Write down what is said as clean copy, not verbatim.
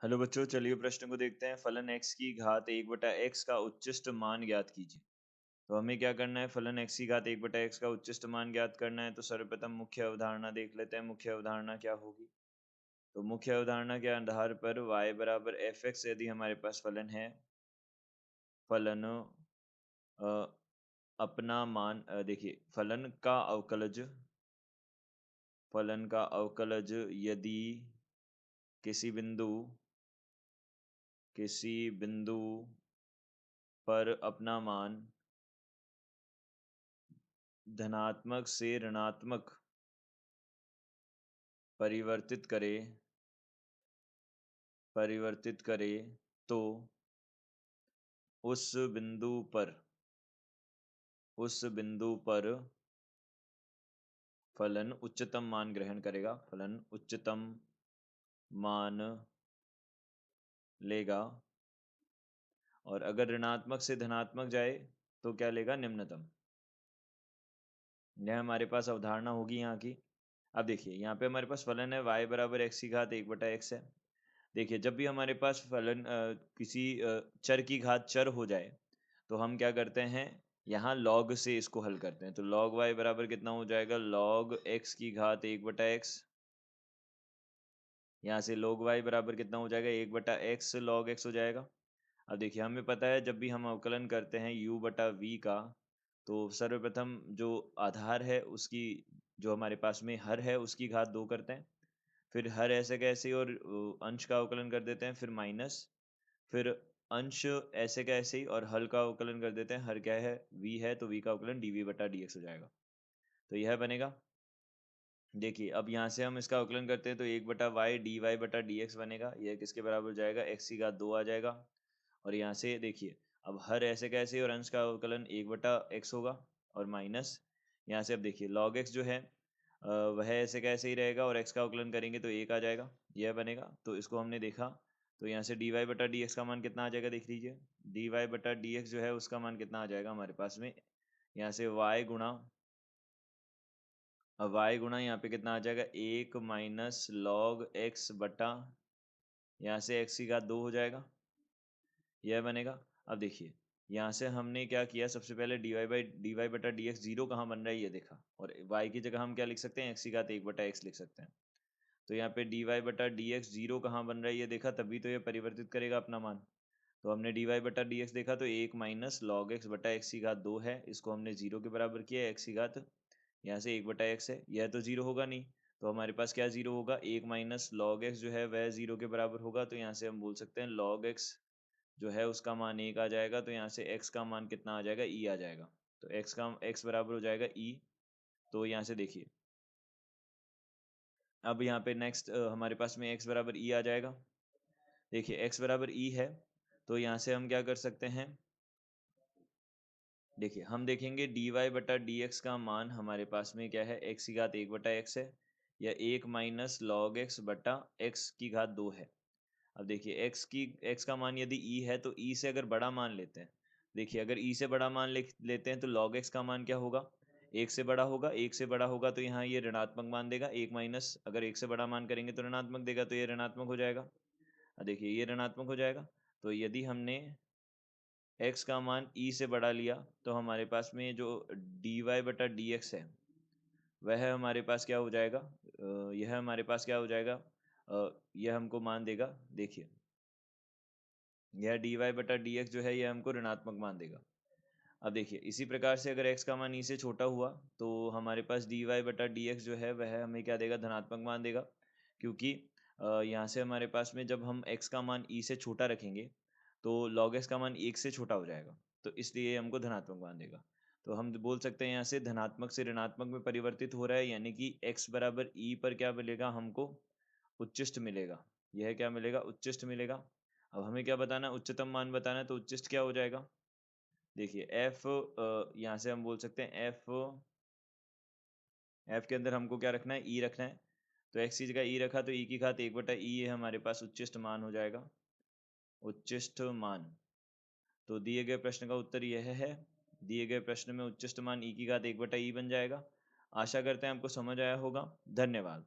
Hello बच्चों, चलिए प्रश्न को देखते हैं। फलन x की घात 1/x का उच्चिष्ट मान ज्ञात कीजिए। तो हमें क्या करना है, फलन x की घात 1/x का उच्चिष्ट मान ज्ञात करना है। तो सर्वप्रथम मुख्य अवधारणा देख लेते हैं। मुख्य अवधारणा क्या होगी? तो मुख्य अवधारणा के आधार पर y बराबर fx यदि हमारे पास फलन है, फलन अ, अपना मान देखिए, फलन का अवकलज यदि किसी बिंदु किसी बिंदु पर अपना मान धनात्मक से ऋणात्मक परिवर्तित करे परिवर्तित करे तो उस बिंदु पर उस बिंदु पर फलन उच्चतम मान ग्रहण करेगा, फलन उच्चतम मान लेगा। और अगर ऋणात्मक से धनात्मक जाए तो क्या लेगा? निम्नतम। यह हमारे पास अवधारणा होगी यहाँ की। अब देखिए, यहाँ पे हमारे पास फलन है y बराबर x की घात 1/x है। देखिए, जब भी हमारे पास फलन किसी चर की घात चर हो जाए तो हम क्या करते हैं, यहाँ log से इसको हल करते हैं। तो log y बराबर कितना हो जाएगा? log x की घात 1/x। यहाँ से log y बराबर कितना हो जाएगा? 1/x log x हो जाएगा। अब देखिए, हमें पता है जब भी हम अवकलन करते हैं u/v का, तो सर्वप्रथम जो आधार है उसकी, जो हमारे पास में हर है, उसकी घात 2 करते हैं। फिर हर ऐसे कैसे और अंश का अवकलन कर देते हैं, फिर माइनस, फिर अंश ऐसे का ऐसे ही और हल का अवकलन कर देते हैं। हर क्या है? v है, तो v का अवकलन dv/dx हो जाएगा। तो यह बनेगा। देखिए, अब यहाँ से हम इसका अवकलन करते हैं तो 1/y dy/dx बनेगा। यह किसके बराबर हो जाएगा? x की घात 2 आ जाएगा। और यहाँ से देखिए, अब हर ऐसे कैसे और अंश का अवकलन 1/x होगा और माइनस, यहाँ से अब देखिए log x जो है वह ऐसे कैसे ही रहेगा और x का अवकलन करेंगे तो 1 आ जाएगा। यह बनेगा। तो इसको हमने देखा, तो यहाँ से dy/dx का मान कितना आ जाएगा? देख लीजिए, dy/dx जो है उसका मान कितना आ जाएगा हमारे पास में, यहाँ से y गुणा, अब y गुणा यहाँ पे कितना आ जाएगा? 1 माइनस log x बटा, यहाँ से x की घात 2 हो जाएगा। यह बनेगा। अब देखिए, यहाँ से हमने क्या किया, सबसे पहले dy/dx जीरो कहाँ बन रहा है ये देखा, और y की जगह हम क्या लिख सकते हैं? x की घात 1/x लिख सकते हैं। तो यहाँ पे dy/dx जीरो कहाँ बन रहा है ये देखा, तभी तो ये परिवर्तित करेगा अपना मान। तो हमने dy/dx देखा तो 1 माइनस log x बटा x की घात 2 है, इसको हमने जीरो के बराबर किया। x की घात यहाँ से 1/x है, यह तो जीरो होगा नहीं, तो हमारे पास क्या जीरो होगा? 1 माइनस log x जो है वह जीरो के बराबर होगा। तो यहाँ से हम बोल सकते हैं log x जो है उसका मान 1 आ जाएगा। तो यहाँ से x का मान कितना आ जाएगा? e आ जाएगा। तो x बराबर हो जाएगा e। तो यहाँ से देखिए, अब यहाँ पे नेक्स्ट हमारे पास में x बराबर e आ जाएगा। देखिए, x बराबर e है, तो यहाँ से हम क्या कर सकते हैं? देखिए, हम देखेंगे dy/dx का मान हमारे पास में क्या है? x की घात 1/x है, या 1 माइनस log x बटा x की घात 2 है। अब देखिए, x का मान यदि e है तो e से अगर बड़ा मान लेते हैं, देखिए अगर e से बड़ा मान लेते हैं तो log x का मान क्या होगा? 1 से बड़ा होगा। 1 से बड़ा होगा तो यहाँ ये ऋणात्मक मान देगा। 1 माइनस, अगर 1 से बड़ा मान करेंगे तो ऋणात्मक देगा, तो ये ऋणात्मक हो जाएगा। देखिए, ये ऋणात्मक हो जाएगा। तो यदि हमने x का मान e से बड़ा लिया तो हमारे पास में जो dy/dx है वह हमारे पास क्या हो जाएगा? यह हमारे पास क्या हो जाएगा? यह हमको मान देगा। देखिए, यह dy/dx जो है यह हमको ऋणात्मक मान देगा। अब देखिए, इसी प्रकार से अगर x का मान e से छोटा हुआ तो हमारे पास dy/dx जो है वह हमें क्या देगा? धनात्मक मान देगा। क्योंकि यहाँ से हमारे पास में जब हम x का मान e से छोटा रखेंगे तो log x का मान 1 से छोटा हो जाएगा, तो इसलिए ये हमको धनात्मक मान देगा। तो हम बोल सकते हैं यहाँ से धनात्मक से ऋणात्मक में परिवर्तित हो रहा है, यानी कि x बराबर e पर क्या मिलेगा हमको? उच्चिष्ट मिलेगा। यह क्या मिलेगा? उच्चिष्ट मिलेगा। अब हमें क्या बताना है? उच्चतम मान बताना है। तो उच्चिष्ट क्या हो जाएगा? देखिए, f यहाँ से हम बोल सकते हैं f के अंदर हमको क्या रखना है? e रखना है। तो x की जगह e रखा तो e की घात 1/e ये हमारे पास उच्चिष्ट मान हो जाएगा। उच्चिष्ट मान। तो दिए गए प्रश्न का उत्तर यह है। दिए गए प्रश्न में उच्चिष्ट मान e की घात 1/e बन जाएगा। आशा करते हैं आपको समझ आया होगा। धन्यवाद।